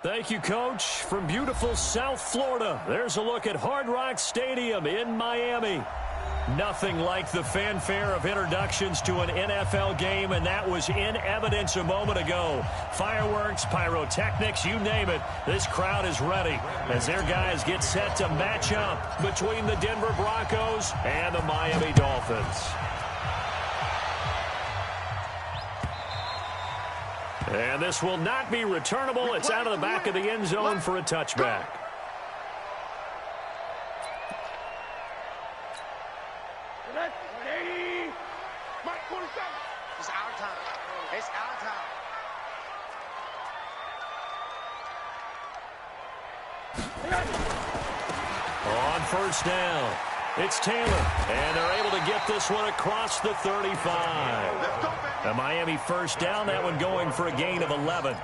Thank you, Coach. From beautiful South Florida, there's a look at Hard Rock Stadium in Miami. Nothing like the fanfare of introductions to an NFL game, and that was in evidence a moment ago. Fireworks, pyrotechnics, you name it. This crowd is ready as their guys get set to match up between the Denver Broncos and the Miami Dolphins. And this will not be returnable. It's out of the back of the end zone for a touchback. It's our time. It's our time. On first down, it's Taylor, and they're able to get this one across the 35. A Miami first down, that one going for a gain of 11.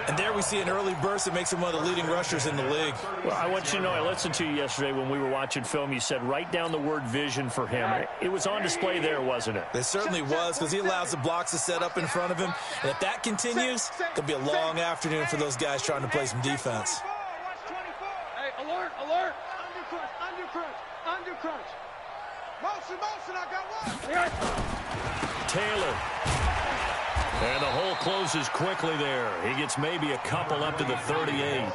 And there we see an early burst that makes him one of the leading rushers in the league. Well, I want you to know, I listened to you yesterday when we were watching film. You said write down the word vision for him. It was on display there, wasn't it? It certainly was, because he allows the blocks to set up in front of him. And if that continues, it'll be a long afternoon for those guys trying to play some defense. Hey, alert, alert. Undercrunch, undercrunch, undercrunch. Motion, motion, I got one. Taylor. And the hole closes quickly there. He gets maybe a couple up to the 38.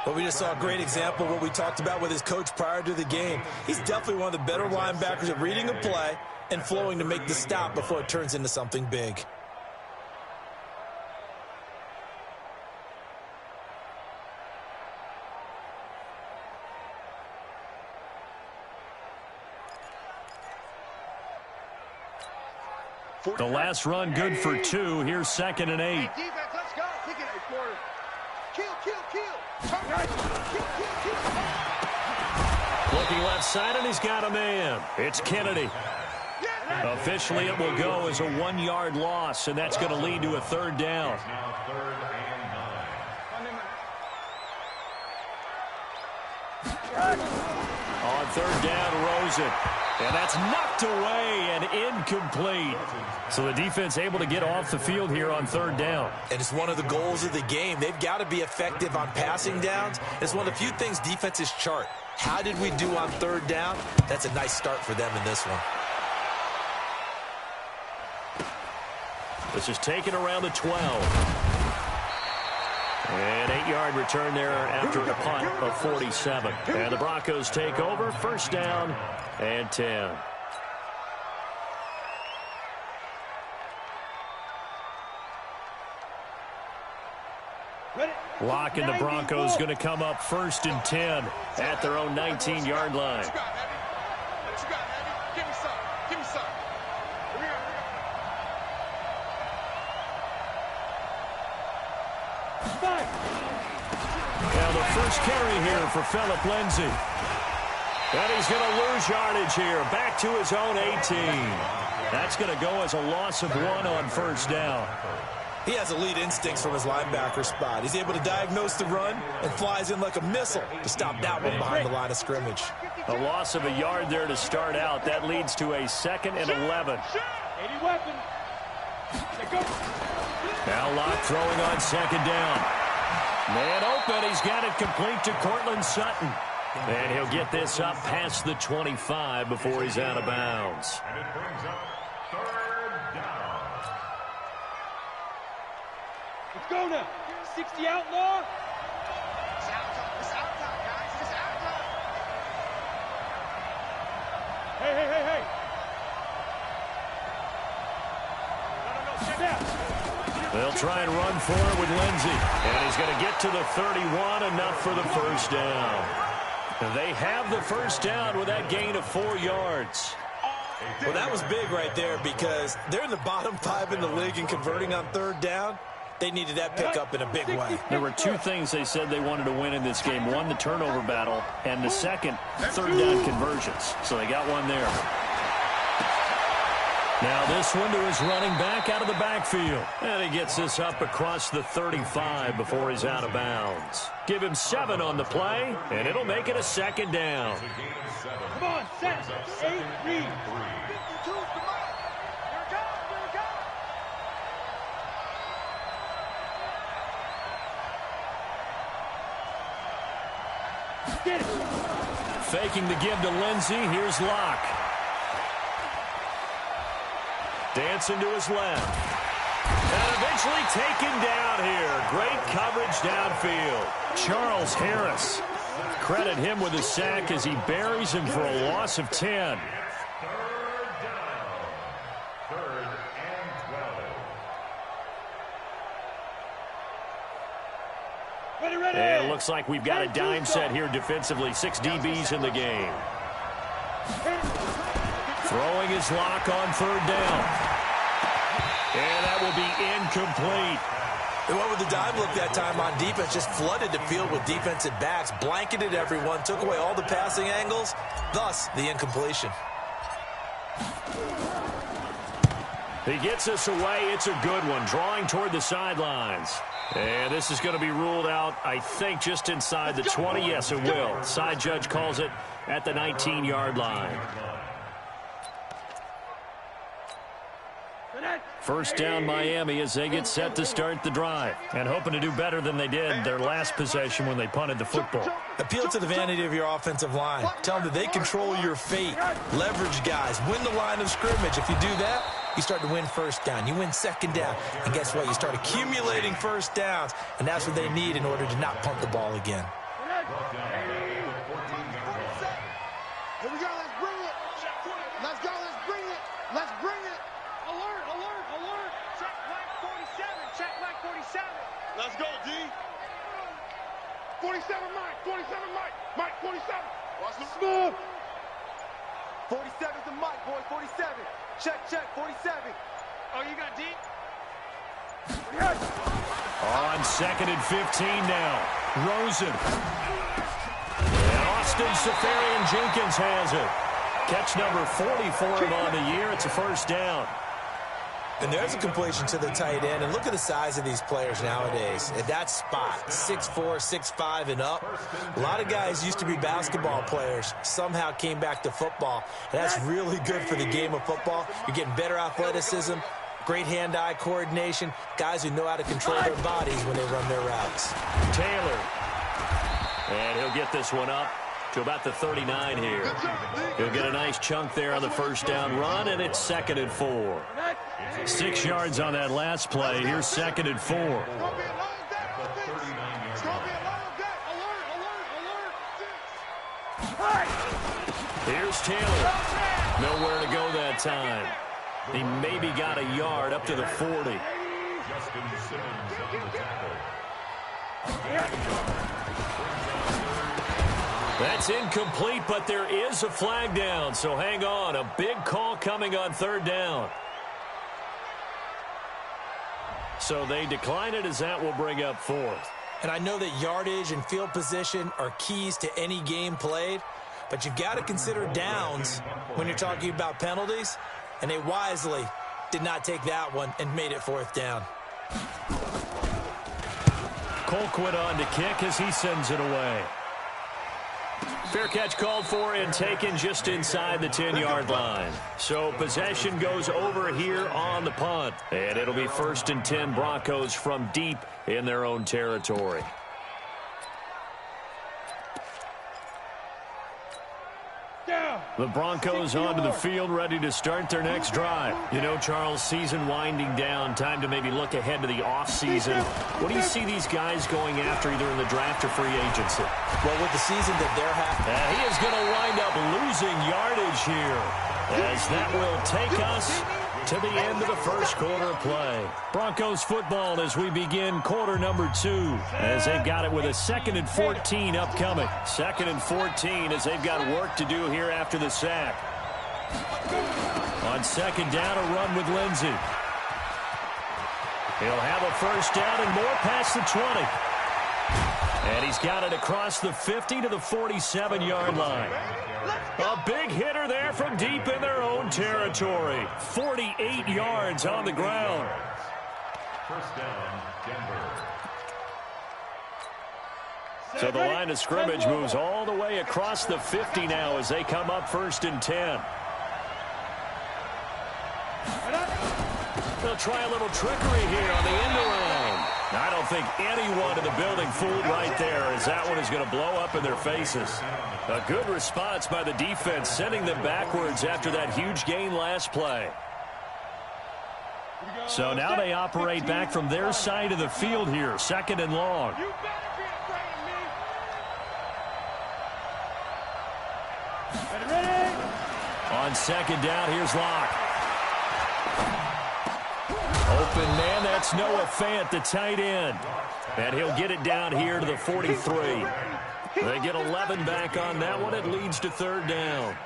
But we just saw a great example of what we talked about with his coach prior to the game. He's definitely one of the better linebackers at reading a play and flowing to make the stop before it turns into something big. The last run good for 2. Here's 2nd and 8. Hey, defense, let's go. Kick it, Florida. Kill, kill, kill. Kill, kill, kill. Looking left side, and he's got a man. It's Kennedy. Officially, it will go as a 1-yard loss, and that's going to lead to a 3rd down. On 3rd down, Rosen. And that's knocked away and incomplete. So the defense able to get off the field here on 3rd down. And it's one of the goals of the game. They've got to be effective on passing downs. It's one of the few things defenses chart. How did we do on 3rd down? That's a nice start for them in this one. This is taken around the 12. And 8-yard return there after a punt of 47. And the Broncos take over. 1st down and 10. Lock and the Broncos going to come up 1st and 10 at their own 19-yard line. What you got, Abby? Give me some. Give me some. Here we go. Now the first carry here for Phillip Lindsay. And he's going to lose yardage here. Back to his own 18. That's going to go as a loss of 1 on 1st down. He has elite instincts from his linebacker spot. He's able to diagnose the run and flies in like a missile to stop that one behind the line of scrimmage. A loss of a yard there to start out. That leads to a 2nd and 11. Now Locke throwing on 2nd down. Man open. He's got it complete to Cortland Sutton. And he'll get this up past the 25 before he's out of bounds. And it brings up 3rd down. Let's go now. 60 outlaw. It's our time. It's our time, guys. It's our time. Hey, hey, hey, hey. No, check out. They'll try and run for it with Lindsay. And he's going to get to the 31, enough for the 1st down. They have the 1st down with that gain of 4 yards. Well, that was big right there because they're in the bottom 5 in the league in converting on 3rd down. They needed that pickup in a big way. There were 2 things they said they wanted to win in this game. One, the turnover battle, and the second, 3rd down conversions. So they got one there. Now this one to his running back out of the backfield. And he gets this up across the 35 before he's out of bounds. Give him 7 on the play, and it'll make it a 2nd down. Come on, set. 8, read. 52, come on. Here it goes. Here it Get it. Faking the give to Lindsey. Here's Locke. Dancing to his left. And eventually taken down here. Great coverage downfield. Charles Harris. Credit him with a sack as he buries him for a loss of 10. Ready. And it looks like we've got a dime set here defensively. 6 DBs in the game. Throwing his Lock on 3rd down. And that will be incomplete. They went with the dime look that time on defense, just flooded the field with defensive backs, blanketed everyone, took away all the passing angles, thus the incompletion. He gets us away. It's a good one, drawing toward the sidelines. And this is going to be ruled out, I think, just inside the 20. Yes, it will. Side judge calls it at the 19-yard line. First down, Miami, as they get set to start the drive. And hoping to do better than they did their last possession when they punted the football. Appeal to the vanity of your offensive line. Tell them that they control your fate. Leverage guys. Win the line of scrimmage. If you do that, you start to win 1st down. You win 2nd down. And guess what? You start accumulating 1st downs. And that's what they need in order to not punt the ball again. Here we go. Let's bring it. Let's go. Let's bring it. Let's bring it. Alert. Check flag 47. Check flag 47. Let's go, D. 47 Mike. 47 Mike. Mike 47. Watch the smooth. 47's the Mike, boy. 47. Check 47. Oh, you got D? On 2nd and 15 now. Rosen. And Austin Safarian-Jenkins has it. Catch number 40 for him on the year. It's a 1st down. And there's a completion to the tight end. And look at the size of these players nowadays. At that spot, 6'4", 6'5", and up. A lot of guys used to be basketball players. Somehow came back to football. And that's really good for the game of football. You're getting better athleticism, great hand-eye coordination, guys who know how to control their bodies when they run their routes. Taylor. And he'll get this one up to about the 39 here. He'll get a nice chunk there on the 1st down run, and it's 2nd and 4. 6 yards on that last play. Here's 2nd and 4. It's going to be a long day. It's going to be a long day. Alert. Here's Taylor. Nowhere to go that time. He maybe got a yard up to the 40. Justin Simmons on the tackle. That's incomplete, but there is a flag down, so hang on. A big call coming on 3rd down. So they decline it, as that will bring up 4th. And I know that yardage and field position are keys to any game played, but you've got to consider downs when you're talking about penalties, and they wisely did not take that one and made it 4th down. Colquitt on to kick as he sends it away. Fair catch called for and taken just inside the 10-yard line. So possession goes over here on the punt. And it'll be 1st and 10 Broncos from deep in their own territory. The Broncos onto the field, ready to start their next drive. You know, Charles, season winding down, time to maybe look ahead to the offseason. What do you see these guys going after either in the draft or free agency? Well, with the season that they're having, he is going to wind up losing yardage here, as that will take us to the end of the 1st quarter play. Broncos football as we begin quarter number 2, as they've got it with a 2nd and 14 upcoming. 2nd and 14 as they've got work to do here after the sack. On 2nd down, a run with Lindsey. He'll have a 1st down and more past the 20. And he's got it across the 50 to the 47-yard line. A big hitter there from deep in their own territory. 48 yards on the ground. 1st down, Denver. So the line of scrimmage moves all the way across the 50 now as they come up 1st and 10. They'll try a little trickery here on the end around. I don't think anyone in the building fooled right there, as that one is going to blow up in their faces. A good response by the defense, sending them backwards after that huge gain last play. So now they operate back from their side of the field here, 2nd and long. You better be afraid of me. Ready? On 2nd down, here's Locke. Open man, that's Noah Fant, the tight end. And he'll get it down here to the 43. They get 11 back on that one. It leads to 3rd down.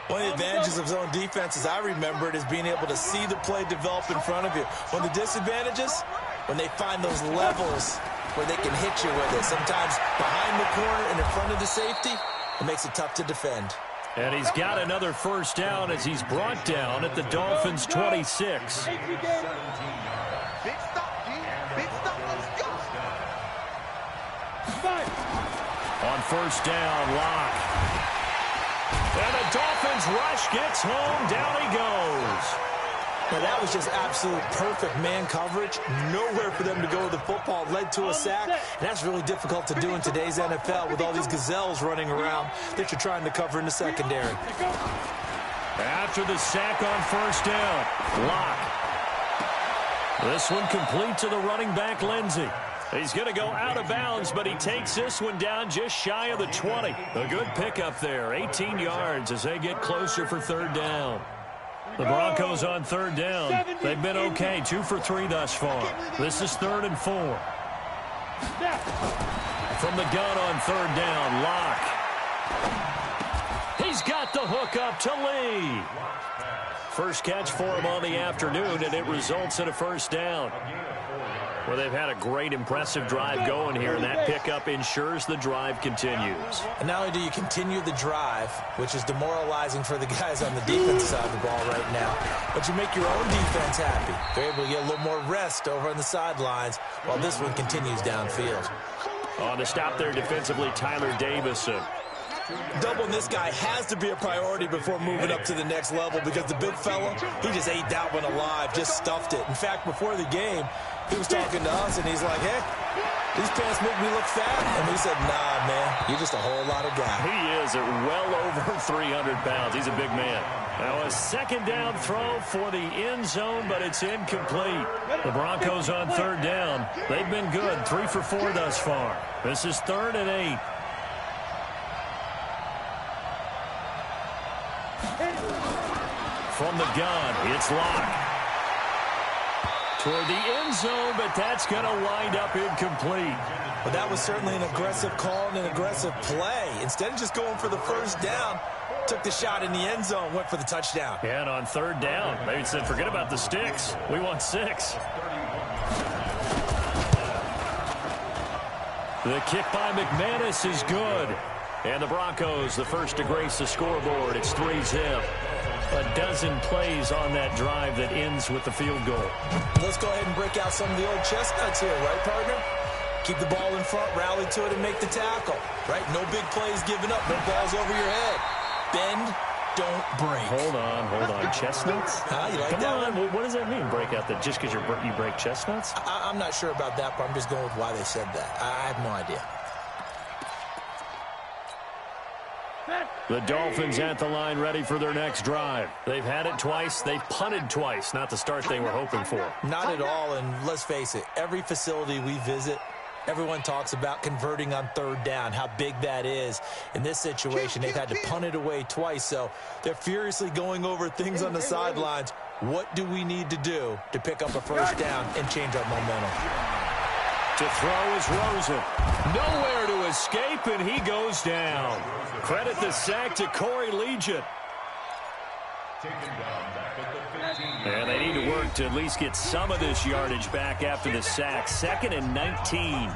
One of the advantages of zone defense, as I remember it, is being able to see the play develop in front of you. One of the disadvantages, when they find those levels where they can hit you with it. Sometimes behind the corner and in front of the safety, it makes it tough to defend. And he's got another 1st down as he's brought down at the Dolphins' 26. Big stop, G. Big stop. Let's go. On 1st down, Locke. And the Dolphins rush gets home. Down he goes. Now, that was just absolute perfect man coverage. Nowhere for them to go with the football. Led to a sack. And that's really difficult to do in today's NFL with all these gazelles running around that you're trying to cover in the secondary. After the sack on 1st down, Locke. This one complete to the running back, Lindsey. He's going to go out of bounds, but he takes this one down just shy of the 20. A good pickup there, 18 yards as they get closer for 3rd down. The Broncos on 3rd down. They've been okay, 2 for 3 thus far. This is 3rd and 4. From the gun on 3rd down, Locke. He's got the hook up to Lee. First catch for him on the afternoon, and it results in a 1st down. Well, they've had a great, impressive drive going here, and that pickup ensures the drive continues. And not only do you continue the drive, which is demoralizing for the guys on the defensive side of the ball right now, but you make your own defense happy. They're able to get a little more rest over on the sidelines while this one continues downfield. On the stop there defensively, Tyler Davison. Doubling this guy has to be a priority before moving up to the next level because the big fella, he just ate that one alive, just stuffed it. In fact, before the game, he was talking to us, and he's like, hey, these pants make me look fat. And we said, nah, man, you're just a whole lot of guy. He is at well over 300 pounds. He's a big man. Now a 2nd down throw for the end zone, but it's incomplete. The Broncos on 3rd down. They've been good, 3 for 4 thus far. This is 3rd and 8. From the gun, it's Locke. Toward the end zone, but that's going to wind up incomplete. But that was certainly an aggressive call and an aggressive play. Instead of just going for the 1st down, took the shot in the end zone, went for the touchdown. And on 3rd down, maybe said, forget about the sticks. We want 6. The kick by McManus is good. And the Broncos, the first to grace the scoreboard. It's 3-zip. A dozen plays on that drive that ends with the field goal. Let's go ahead and break out some of the old chestnuts here, right, partner? Keep the ball in front, rally to it, and make the tackle, right? No big plays given up, no balls over your head. Bend, don't break. Hold on. Chestnuts? You like Come that on, one? what does that mean, break out that just because you break chestnuts? I'm not sure about that, but I'm just going with why they said that. I have no idea. The Dolphins at the line ready for their next drive. They've had it twice. They've punted twice. Not the start they were hoping for. Not at all, and let's face it, every facility we visit, everyone talks about converting on 3rd down, how big that is. In this situation, they've had to punt it away twice, so they're furiously going over things on the sidelines. What do we need to do to pick up a 1st down and change our momentum? To throw is Rosen. Nowhere to escape, and he goes down. Credit the sack to Corey Legion. And they need to work to at least get some of this yardage back after the sack. 2nd and 19.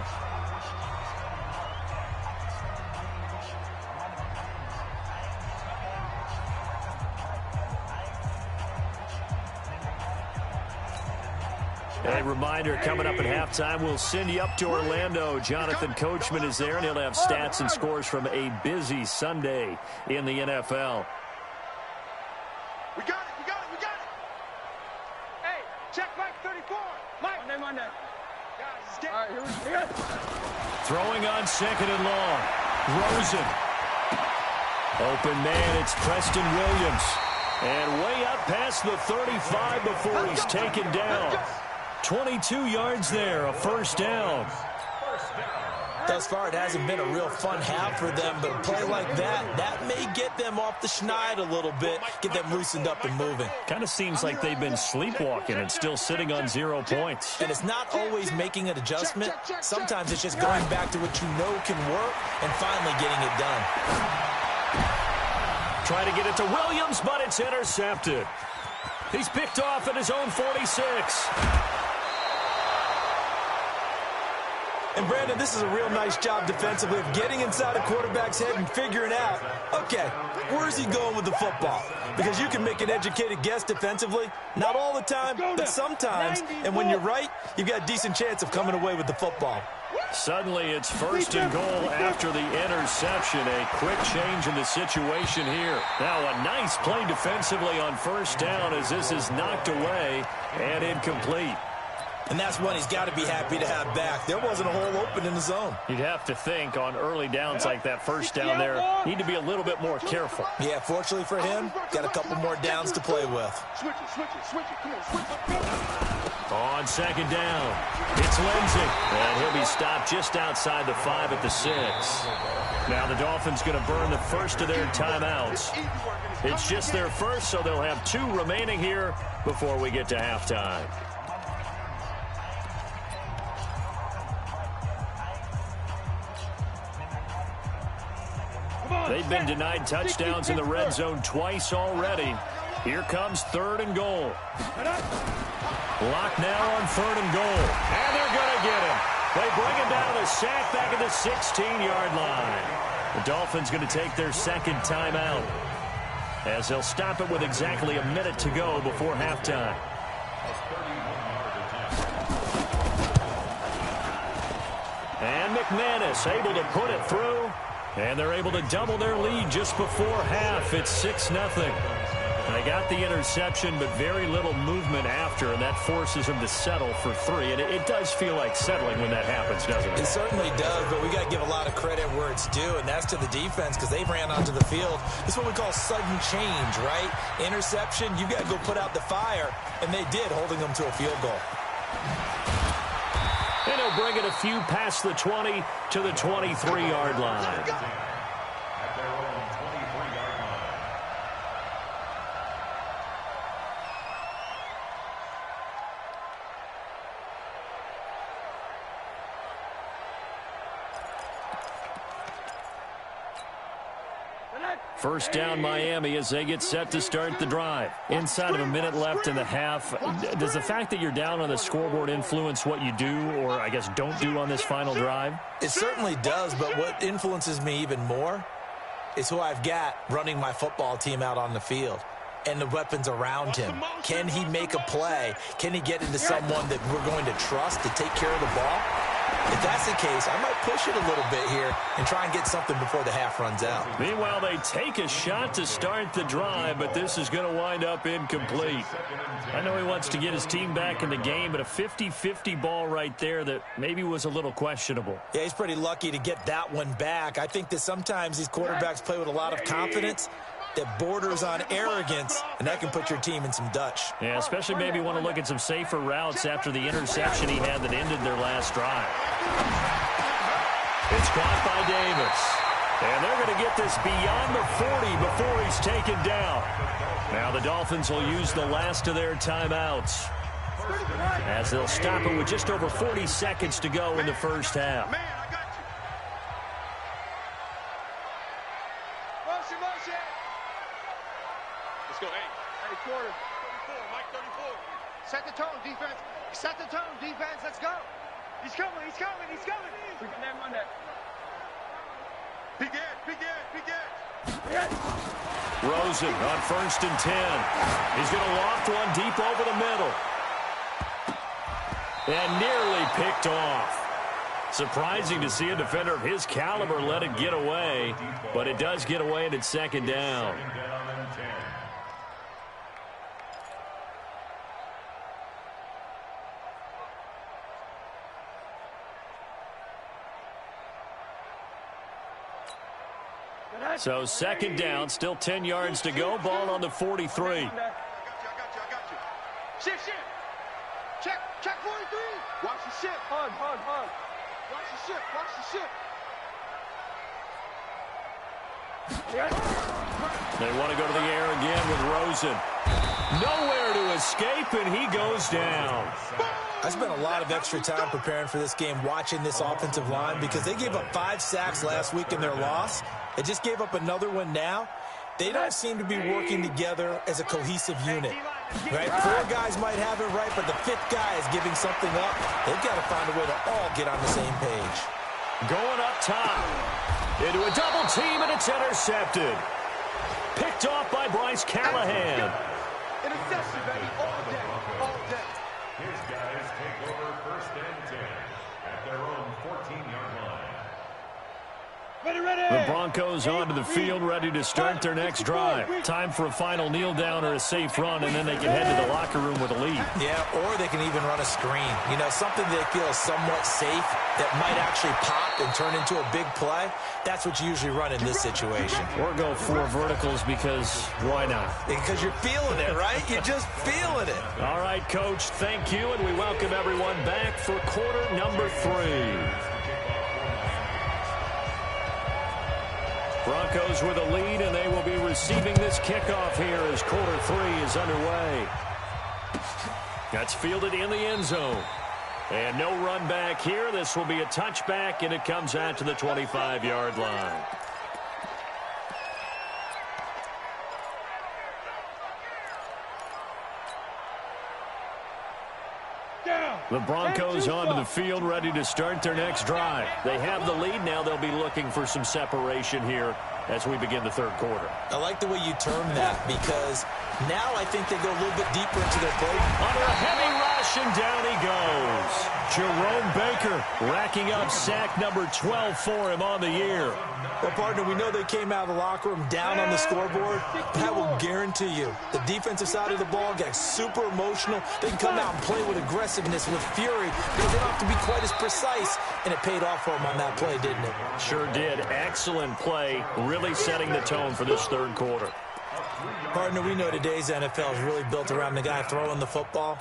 A reminder, coming up at halftime, we'll send you up to Orlando. Jonathan Coachman is there, and he'll have stats and scores from a busy Sunday in the NFL. We got it. Hey, check Mike 34. Mike. Monday. All right, here we go. Throwing on second and long. Rosen. Open man, it's Preston Williams. And way up past the 35 before he's taken down. 22 yards there, a first down. Thus far, it hasn't been a real fun half for them, but a play like that may get them off the schneid a little bit, get them loosened up and moving. Kind of seems like they've been sleepwalking and still sitting on 0 points. And it's not always making an adjustment. Sometimes it's just going back to what you know can work and finally getting it done. Trying to get it to Williams, but it's intercepted. He's picked off at his own 46. And, Brandon, this is a real nice job defensively of getting inside a quarterback's head and figuring out, okay, where's he going with the football? Because you can make an educated guess defensively, not all the time, but sometimes. And when you're right, you've got a decent chance of coming away with the football. Suddenly it's first and goal after the interception. A quick change in the situation here. Now a nice play defensively on first down as this is knocked away and incomplete. And that's one he's got to be happy to have back. There wasn't a hole open in the zone. You'd have to think on early downs like that first down there, need to be a little bit more careful. Yeah, fortunately for him, got a couple more downs to play with. Switch it. Come on, switch it. On second down, it's Lindsey. And he'll be stopped just outside the 5 at the 6. Now the Dolphins going to burn the first of their timeouts. It's just their first, so they'll have 2 remaining here before we get to halftime. They've been denied touchdowns in the red zone twice already. Here comes 3rd and goal. Locked now on 3rd and goal. And they're going to get him. They bring him down to the sack back at the 16-yard line. The Dolphins going to take their second timeout as they'll stop it with exactly a minute to go before halftime. And McManus able to put it through. And they're able to double their lead just before half. It's 6-0. They got the interception, but very little movement after, and that forces them to settle for 3. And it does feel like settling when that happens, doesn't it? It certainly does, but we got to give a lot of credit where it's due, and that's to the defense because they ran onto the field. This is what we call sudden change, right? Interception, you got to go put out the fire, and they did, holding them to a field goal. And he'll bring it a few past the 20 to the 23-yard line. At their own 23-yard line. First down Miami as they get set to start the drive. Inside of a minute left in the half. Does the fact that you're down on the scoreboard influence what you do or, I guess, don't do on this final drive? It certainly does, but what influences me even more is who I've got running my football team out on the field and the weapons around him. Can he make a play? Can he get into someone that we're going to trust to take care of the ball? If that's the case, I might push it a little bit here and try and get something before the half runs out. Meanwhile, they take a shot to start the drive, but this is going to wind up incomplete. I know he wants to get his team back in the game, but a 50-50 ball right there that maybe was a little questionable. Yeah, he's pretty lucky to get that one back. I think that sometimes these quarterbacks play with a lot of confidence that borders on arrogance, and that can put your team in some Dutch. Yeah, especially maybe want to look at some safer routes after the interception he had that ended their last drive. It's caught by Davis. And they're going to get this beyond the 40 before he's taken down. Now the Dolphins will use the last of their timeouts as they'll stop it with just over 40 seconds to go in the first half. Man, I got you. Motion. Let's go, 8. Hey, quarter. 34, Mike 34. Set the tone, defense. Set the tone, defense. Let's go. He's coming. We can name on that. Big Ed. Rosen on 1st and 10. He's going to loft one deep over the middle. And nearly picked off. Surprising to see a defender of his caliber let it get away, but it does get away and it's second down. So second down, still 10 yards to go. Ball on the 43. I got you. Shift. Check 43. Watch the shift. Hard. Watch the shift. They want to go to the air again with Rosen. Nowhere to escape, and he goes down. I spent a lot of extra time preparing for this game watching this offensive line because they gave up 5 sacks last week in their loss. They just gave up another one now. They don't seem to be working together as a cohesive unit. Right? 4 guys might have it right, but the 5th guy is giving something up. They've got to find a way to all get on the same page. Going up top. Into a double team, and it's intercepted. Picked off by Bryce Callahan. Interception, baby. All day. His guys take over first and 10 at their own 14-yard line. Ready. The Broncos onto the field, ready to start their next drive. Time for a final kneel down or a safe run, and then they can head to the locker room with a lead. Yeah, or they can even run a screen. You know, something they feel is somewhat safe that might actually pop and turn into a big play. That's what you usually run in this situation. Or go 4 verticals because why not? Because you're feeling it, right? You're just feeling it. All right, Coach, thank you, and we welcome everyone back for quarter number 3. Broncos with a lead, and they will be receiving this kickoff here as quarter 3 is underway. That's fielded in the end zone. And no run back here. This will be a touchback, and it comes out to the 25-yard line. The Broncos onto the field, ready to start their next drive. They have the lead now. They'll be looking for some separation here as we begin the third quarter. I like the way you term that because now I think they go a little bit deeper into their play. Under a heavy rush, and down he goes. Jerome Baker racking up sack number 12 for him on the year. Well, partner, we know they came out of the locker room down on the scoreboard. That will guarantee you the defensive side of the ball got super emotional. They can come out and play with aggressiveness, with fury, because they don't have to be quite as precise. And it paid off for them on that play, didn't it? Sure did. Excellent play, really setting the tone for this third quarter. Partner, we know today's NFL is really built around the guy throwing the football.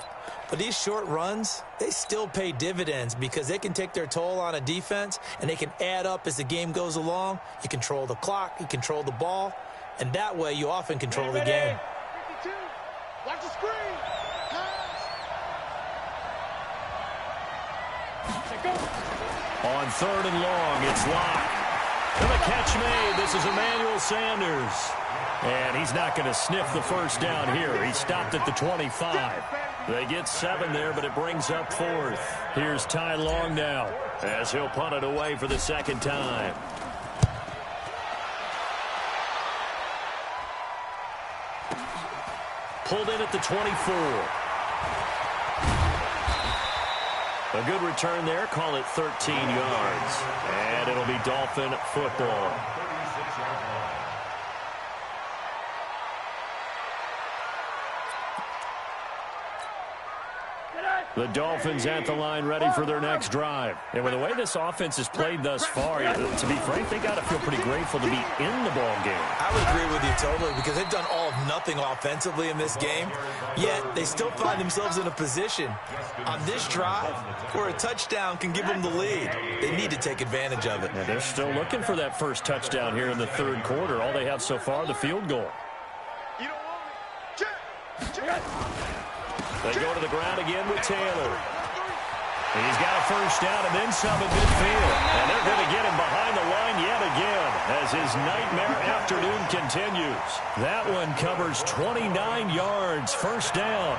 But these short runs, they still pay dividends because they can take their toll on a defense and they can add up as the game goes along. You control the clock, you control the ball, and that way you often control the game. 52. Watch the screen. On 3rd and long, it's locked. And the catch made. This is Emmanuel Sanders. And he's not going to sniff the first down here. He stopped at the 25. They get 7 there, but it brings up 4th. Here's Ty Long now as he'll punt it away for the second time. Pulled in at the 24. A good return there. Call it 13 yards. And it'll be Dolphin football. The Dolphins at the line ready for their next drive. And with the way this offense has played thus far, to be frank, they got to feel pretty grateful to be in the ball game. I would agree with you totally because they've done all of nothing offensively in this game, yet they still find themselves in a position on this drive where a touchdown can give them the lead. They need to take advantage of it. And they're still looking for that first touchdown here in the third quarter. All they have so far, the field goal. You don't want it. Check. They go to the ground again with Taylor. He's got a first down and then some at midfield. And they're going to get him behind the line yet again as his nightmare afternoon continues. That one covers 29 yards, first down.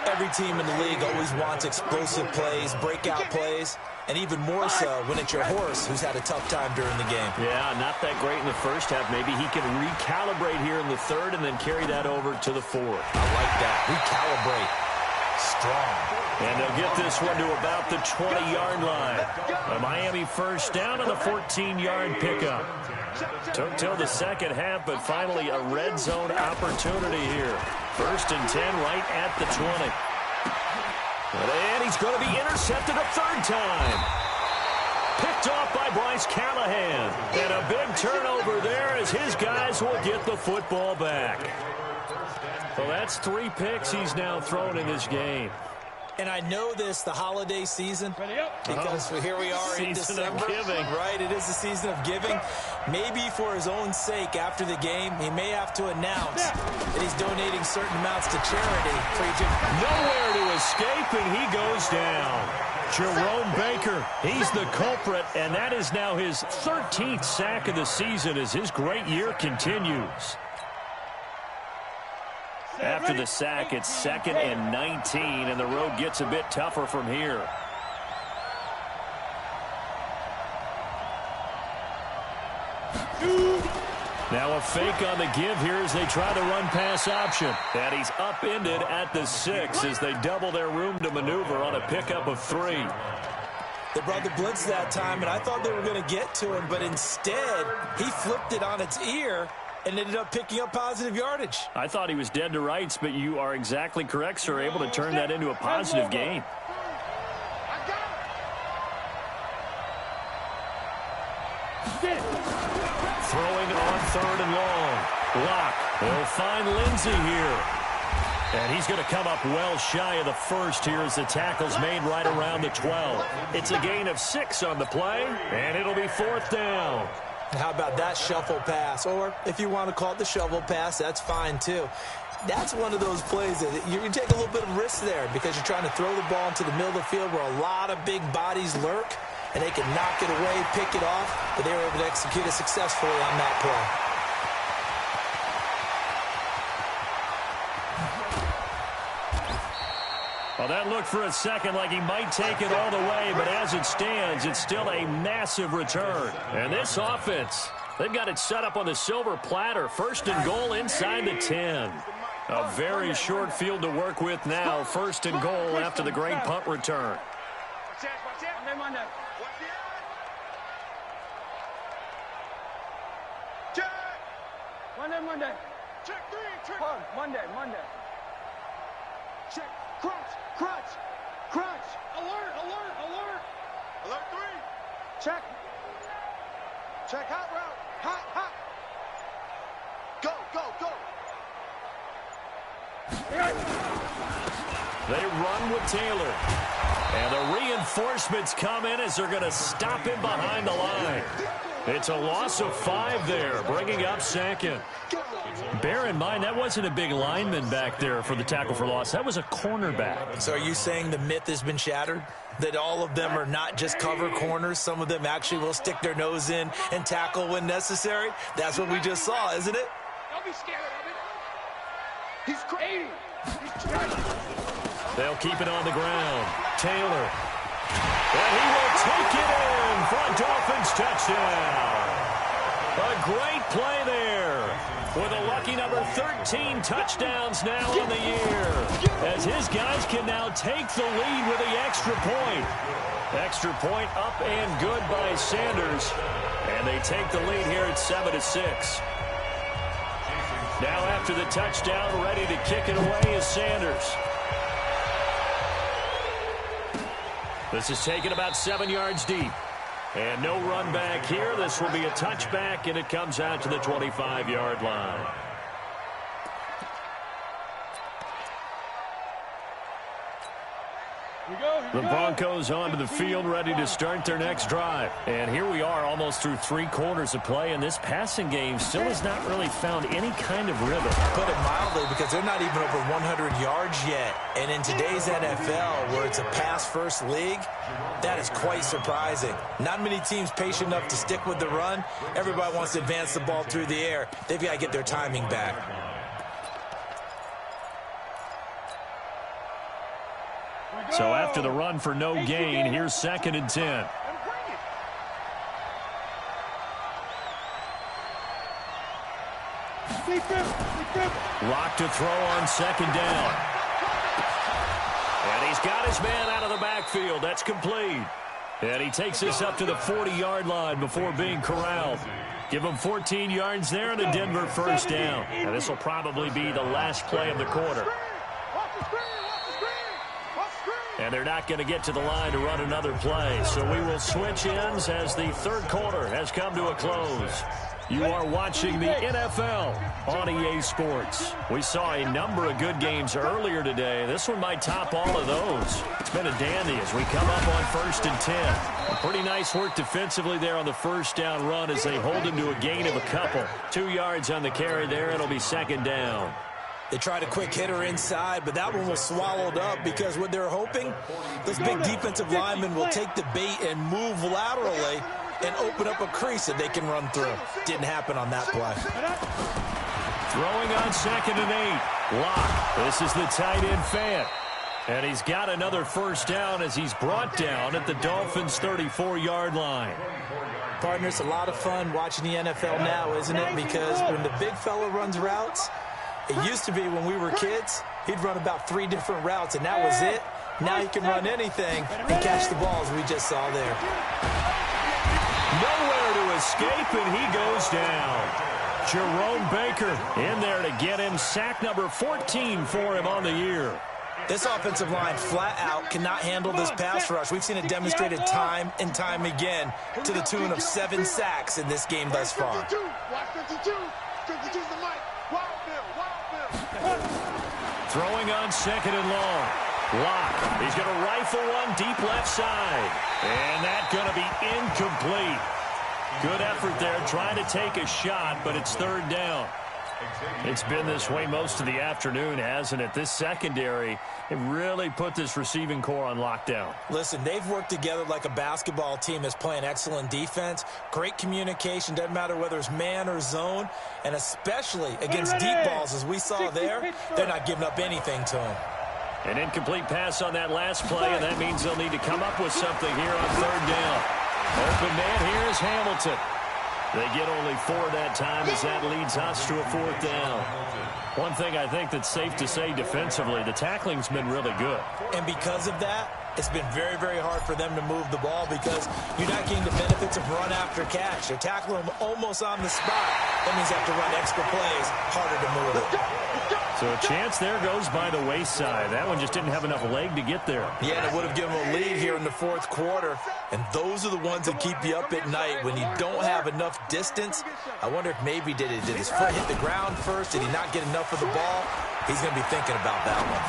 Every team in the league always wants explosive plays, breakout plays, and even more so when it's your horse who's had a tough time during the game. Yeah, not that great in the first half. Maybe he can recalibrate here in the third and then carry that over to the fourth. I like that. Recalibrate. Strong. And they'll get this one to about the 20-yard line. A Miami first down and a 14-yard pickup. Took till the second half, but finally a red zone opportunity here. 1st and 10 right at the 20. And he's going to be intercepted a third time. Picked picked off by Bryce Callahan. And a big turnover there as his guys will get the football back. Well, that's 3 picks he's now thrown in this game. And I know this, the holiday season, because here we are in December. Season of giving. Right, it is the season of giving. Maybe for his own sake, after the game, he may have to announce that he's donating certain amounts to charity. Nowhere to escape, and he goes down. Jerome Baker, he's the culprit, and that is now his 13th sack of the season as his great year continues. After the sack, it's 2nd and 19, and the road gets a bit tougher from here. Now a fake on the give here as they try the run-pass option. And he's upended at the 6 as they double their room to maneuver on a pickup of 3. They brought the blitz that time, and I thought they were going to get to him, but instead, he flipped it on its ear and ended up picking up positive yardage. I thought he was dead to rights, but you are exactly correct, sir. Able to turn that into a positive gain. Throwing on 3rd and long. Lock. They'll find Lindsey here. And he's going to come up well shy of the 1st here as the tackle's made right around the 12. It's a gain of 6 on the play, and it'll be 4th down. How about that shuffle pass? Or if you want to call it the shovel pass, that's fine too. That's one of those plays that you can take a little bit of risk there because you're trying to throw the ball into the middle of the field where a lot of big bodies lurk, and they can knock it away, pick it off, but they were able to execute it successfully on that play. Well, that looked for a second like he might take it all the way, but as it stands, it's still a massive return. And this offense, they've got it set up on the silver platter. 1st and goal inside the 10. A very short field to work with now. 1st and goal after the great punt return. Monday. Check 3, check. Monday. Check. Crunch. Alert. Alert 3. Check. Hot route. Hot. Go. They run with Taylor. And the reinforcements come in as they're going to stop him behind the line. It's a loss of 5 there, bringing up 2nd. Bear in mind, that wasn't a big lineman back there for the tackle for loss. That was a cornerback. So are you saying the myth has been shattered? That all of them are not just cover corners? Some of them actually will stick their nose in and tackle when necessary? That's what we just saw, isn't it? Don't be scared of it. He's crazy. They'll keep it on the ground. Taylor. And he will take it in for a Dolphins touchdown. A great play there. With a lucky number 13 touchdowns now on the year. As his guys can now take the lead with the extra point. Extra point up and good by Sanders. And they take the lead here at 7-6. Now after the touchdown, ready to kick it away is Sanders. This is taken about 7 yards deep. And no run back here. This will be a touchback, and it comes out to the 25-yard line. The Broncos onto the field, ready to start their next drive. And here we are, almost through 3 quarters of play, and this passing game still has not really found any kind of rhythm. Put it mildly, because they're not even over 100 yards yet. And in today's NFL, where it's a pass-first league, that is quite surprising. Not many teams patient enough to stick with the run. Everybody wants to advance the ball through the air. They've got to get their timing back. So after the run for no gain, here's 2nd and 10. Lock to throw on 2nd down. And he's got his man out of the backfield. That's complete. And he takes this up to the 40-yard line before being corralled. Give him 14 yards there and a Denver 1st down. And this will probably be the last play of the quarter. Watch the screen. And they're not going to get to the line to run another play. So we will switch ends as the third quarter has come to a close. You are watching the NFL on EA Sports. We saw a number of good games earlier today. This one might top all of those. It's been a dandy as we come up on 1st and 10. Pretty nice work defensively there on the first down run as they hold him to a gain of a couple. 2 yards on the carry there. It'll be 2nd down. They tried a quick hitter inside, but that one was swallowed up because what they're hoping, those big defensive linemen will take the bait and move laterally and open up a crease that they can run through. Didn't happen on that play. Throwing on 2nd and 8. Locke. This is the tight end Fant. And he's got another first down as he's brought down at the Dolphins' 34-yard line. Partner, it's a lot of fun watching the NFL now, isn't it? Because when the big fella runs routes, it used to be when we were kids, he'd run about 3 different routes, and that was it. Now he can run anything and catch the balls we just saw there. Nowhere to escape, and he goes down. Jerome Baker in there to get him sack number 14 for him on the year. This offensive line flat out cannot handle this pass rush. We've seen it demonstrated time and time again to the tune of 7 sacks in this game thus far. Watch 52. 52's the mic. Wild Bill. Throwing on 2nd and long. Locke. He's going to rifle one deep left side. And that's going to be incomplete. Good effort there trying to take a shot, but it's 3rd down. It's been this way most of the afternoon, hasn't it? This secondary, it really put this receiving core on lockdown. Listen, they've worked together like a basketball team that's playing excellent defense. Great communication, doesn't matter whether it's man or zone, and especially against deep balls, as we saw there, they're not giving up anything to them. An incomplete pass on that last play, and that means they'll need to come up with something here on 3rd down. Open man here is Hamilton. They get only 4 that time as that leads us to a 4th down. One thing I think that's safe to say defensively, the tackling's been really good. And because of that, it's been very, very hard for them to move the ball because you're not getting the benefits of run after catch. They're tackling them almost on the spot. That means they have to run extra plays, harder to move it. So a chance there goes by the wayside. That one just didn't have enough leg to get there. Yeah, and it would have given them a lead here in the 4th quarter. And those are the ones that keep you up at night when you don't have enough distance. I wonder if maybe did his foot hit the ground first? Did he not get enough of the ball? He's going to be thinking about that one.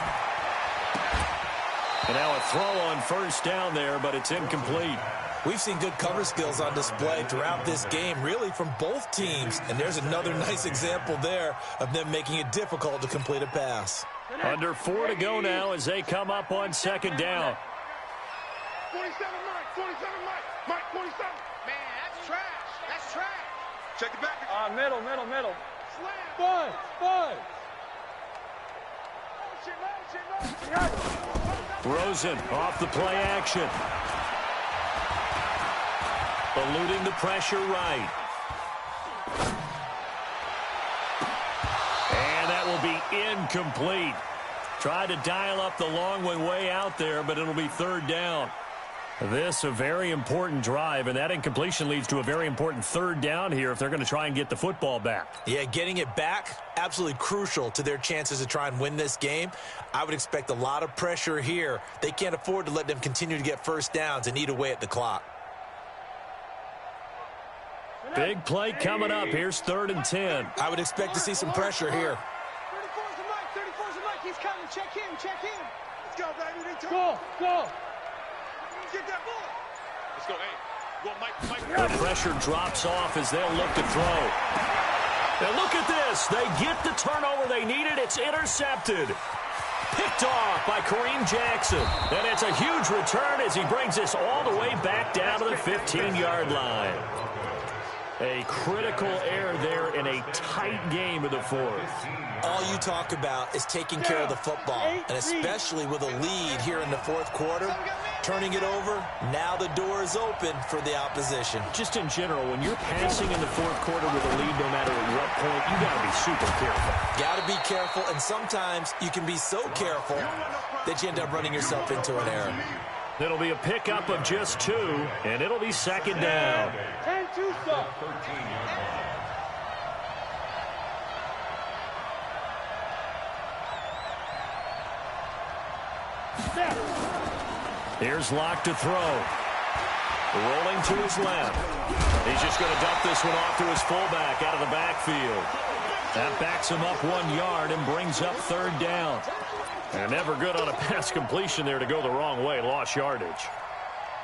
And now a throw on 1st down there, but it's incomplete. We've seen good cover skills on display throughout this game, really from both teams. And there's another nice example there of them making it difficult to complete a pass. Under 4 to go now as they come up on 2nd down. 47 Mike. 47 Mike. Mike 47. Man, that's trash. That's trash. Check it back. Middle. Slam. Bud. Rosen off the play action. Eluding the pressure right. And that will be incomplete. Tried to dial up the long one way out there, but it'll be 3rd down. This a very important drive, and that incompletion leads to a very important 3rd down here if they're going to try and get the football back. Yeah, getting it back, absolutely crucial to their chances to try and win this game. I would expect a lot of pressure here. They can't afford to let them continue to get first downs and eat away at the clock. Big play coming up. Here's 3rd and 10. I would expect to see some pressure here. 34's the Mike. He's coming. Check him. Let's go, baby. Go. Get that ball. Let's go. Hey, go, Mike. The pressure drops off as they'll look to throw. And look at this. They get the turnover they needed. It's intercepted. Picked off by Kareem Jackson. And it's a huge return as he brings this all the way back down to the 15-yard line. A critical error there in a tight game of the 4th. All you talk about is taking care of the football, and especially with a lead here in the 4th quarter, turning it over, now the door is open for the opposition. Just in general, when you're passing in the 4th quarter with a lead, no matter at what point, you got to be super careful. Got to be careful, and sometimes you can be so careful that you end up running yourself into an error. It'll be a pickup of just 2, and it'll be 2nd down. 10-2 stop. Here's Locke to throw. Rolling to his left. He's just going to dump this one off to his fullback out of the backfield. That backs him up 1 yard and brings up 3rd down. And never good on a pass completion there to go the wrong way. Lost yardage.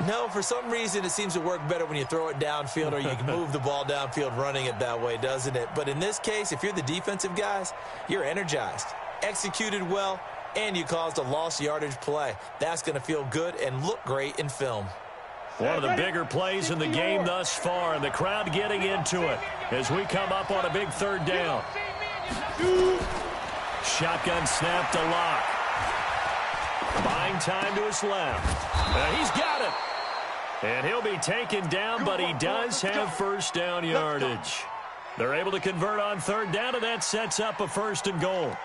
No, for some reason it seems to work better when you throw it downfield or you can move the ball downfield running it that way, doesn't it? But in this case, if you're the defensive guys, you're energized, executed well, and you caused a lost yardage play. That's going to feel good and look great in film. One of the bigger plays in the game thus far, and the crowd getting into it as we come up on a big 3rd down. Shotgun snap to Locke. Buying time to his left. He's got it. And he'll be taken down, but he does have 1st down yardage. They're able to convert on 3rd down, and that sets up a 1st and goal.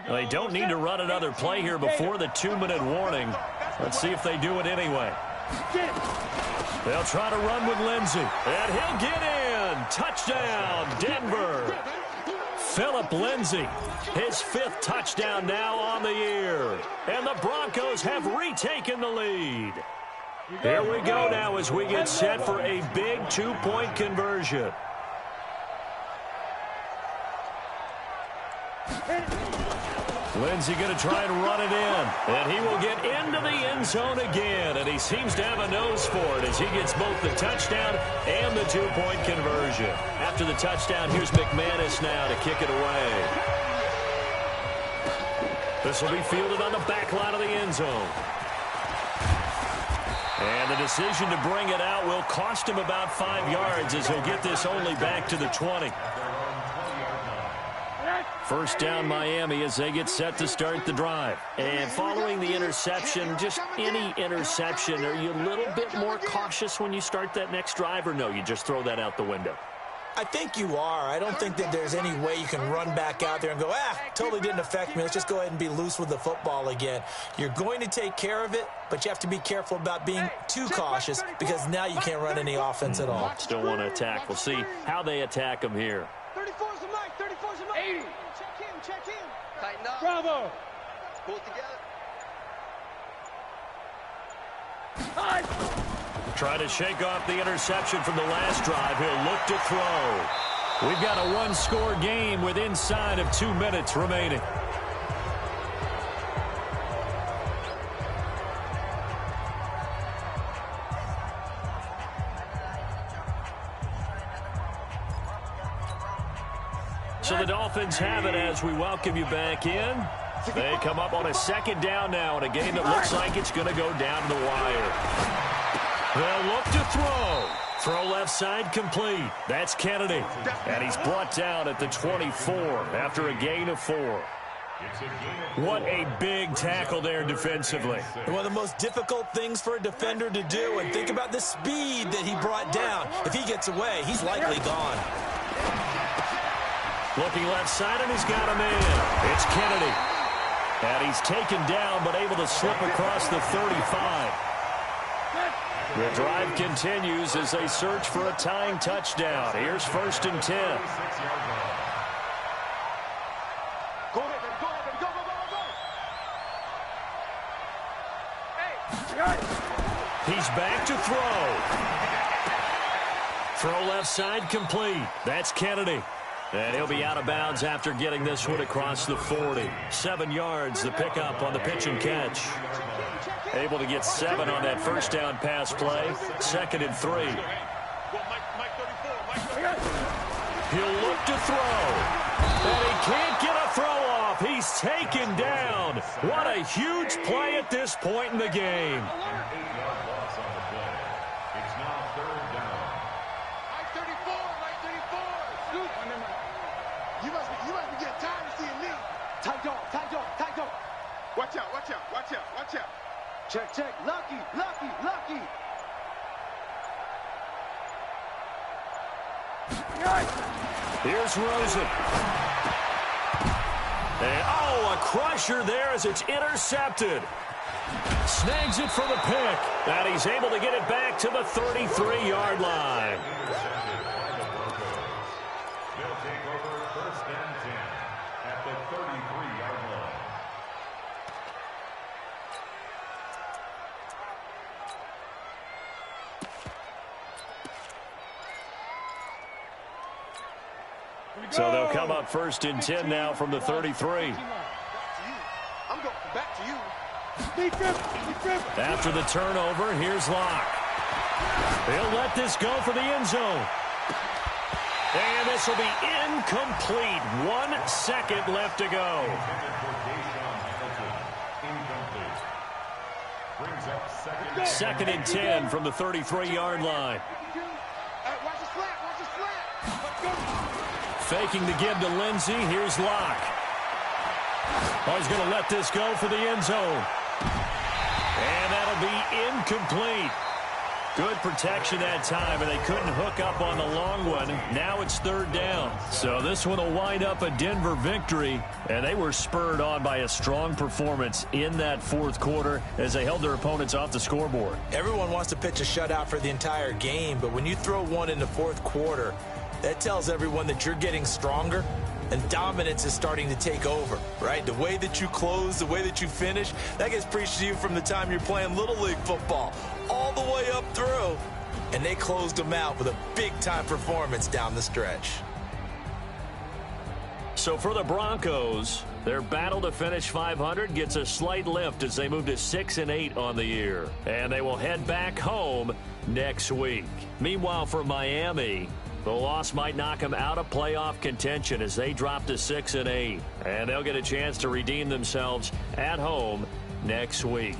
They don't need to run another play here before the 2-minute warning. Let's see if they do it anyway. They'll try to run with Lindsey, and he'll get in. Touchdown, Denver. Phillip Lindsey, his 5th touchdown now on the year. And the Broncos have retaken the lead. Here we go now as we get set for a big 2-point conversion. Lindsey going to try and run it in, and he will get into the end zone again, and he seems to have a nose for it as he gets both the touchdown and the 2-point conversion. After the touchdown, here's McManus now to kick it away. This will be fielded on the back line of the end zone. And the decision to bring it out will cost him about 5 yards as he'll get this only back to the 20. 1st down Miami as they get set to start the drive. And following the interception, just any interception, are you a little bit more cautious when you start that next drive, or no, you just throw that out the window? I think you are. I don't think that there's any way you can run back out there and go, totally didn't affect me. Let's just go ahead and be loose with the football again. You're going to take care of it, but you have to be careful about being too cautious because now you can't run any offense at all. Still want to attack. We'll see how they attack them here. 34's the mic, 34's the mic. 80. Check in. Tighten up. Bravo. Pull it together. Try to shake off the interception from the last drive. He'll look to throw. We've got a 1-score game with inside of 2 minutes remaining. So the Dolphins have it as we welcome you back in. They come up on a 2nd down now in a game that looks like it's going to go down to the wire. They'll look to throw. Throw left side complete. That's Kennedy. And he's brought down at the 24 after a gain of 4. What a big tackle there defensively. One of the most difficult things for a defender to do. And think about the speed that he brought down. If he gets away, he's likely gone. Looking left side, and he's got him in. It's Kennedy. And he's taken down, but able to slip across the 35. The drive continues as they search for a tying touchdown. Here's 1st and 10. Go ahead, baby. Go ahead, baby. Go, go, go, go. Hey. He's back to throw. Throw left side complete. That's Kennedy. And he'll be out of bounds after getting this one across the 40. 7 yards, the pickup on the pitch and catch. Able to get 7 on that 1st down pass play. 2nd and 3. He'll look to throw. And he can't get a throw off. He's taken down. What a huge play at this point in the game. Watch out, watch out, watch out, watch out. Check. Lucky. Here's Rosen. And, a crusher there as it's intercepted. Snags it for the pick. And he's able to get it back to the 33-yard line. They'll take over 1st and 10 at the 33-yard line. So they'll come up 1st and 10 now from the 33. I'm going back to you. After the turnover, here's Locke. He'll let this go for the end zone. And this will be incomplete. 1 second left to go. Second and 10 from the 33-yard line. Watch the slant. Watch the slant. Faking the give to Lindsey. Here's Locke. Oh, he's going to let this go for the end zone. And that'll be incomplete. Good protection that time, and they couldn't hook up on the long one. Now it's 3rd down. So this one will wind up a Denver victory, and they were spurred on by a strong performance in that 4th quarter as they held their opponents off the scoreboard. Everyone wants to pitch a shutout for the entire game, but when you throw one in the 4th quarter, that tells everyone that you're getting stronger and dominance is starting to take over, right? The way that you close, the way that you finish, that gets preached to you from the time you're playing Little League football all the way up through. And they closed them out with a big-time performance down the stretch. So for the Broncos, their battle to finish 500 gets a slight lift as they move to 6-8 on the year. And they will head back home next week. Meanwhile, for Miami, the loss might knock them out of playoff contention as they drop to 6-8. And they'll get a chance to redeem themselves at home next week.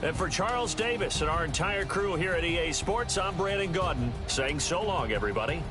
And for Charles Davis and our entire crew here at EA Sports, I'm Brandon Gaudin saying so long, everybody.